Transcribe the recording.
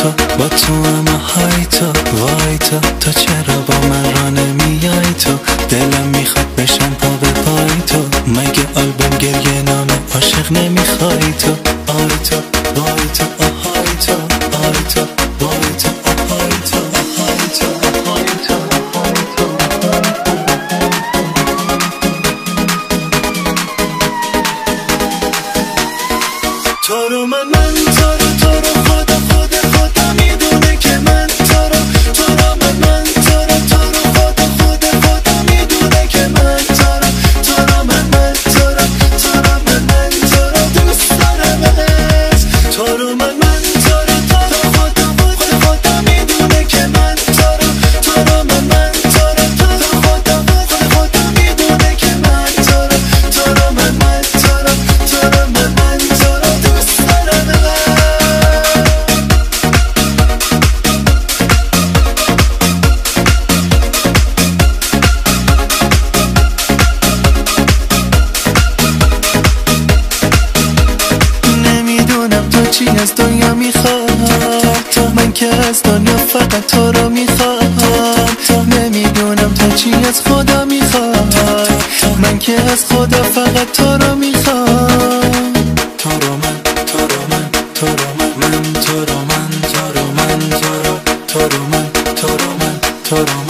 تو با تو اما های تو وای تو چرا با من را نمیای تو دلم میخواد بشم پا به پای تو مگه آلبوم گریه نام عاشق نمیخوای تو آی تو وای تو آهای تو آی تو وای تو آهای تو آهای تو آهای تو تو رو من تو رو خدا میدونه که من تو رو من تو رو خدا میدونه که من تو رو من تو رو من دوست دارمت تو رو من تو رو خدا میدونه که من تو رو من تو رو خدا میدونه که من تو رو من تو رو من دوست دارمت چی از دنیا میخوام من که از دنیا فقط تو رو میخوام نمیدونم تو چی از خدا میخوای من که از خدا فقط تو رو میخوام تو رو من تو رو من تو رو من تو رو من تو رو من تو رو من تو رو من تو رو من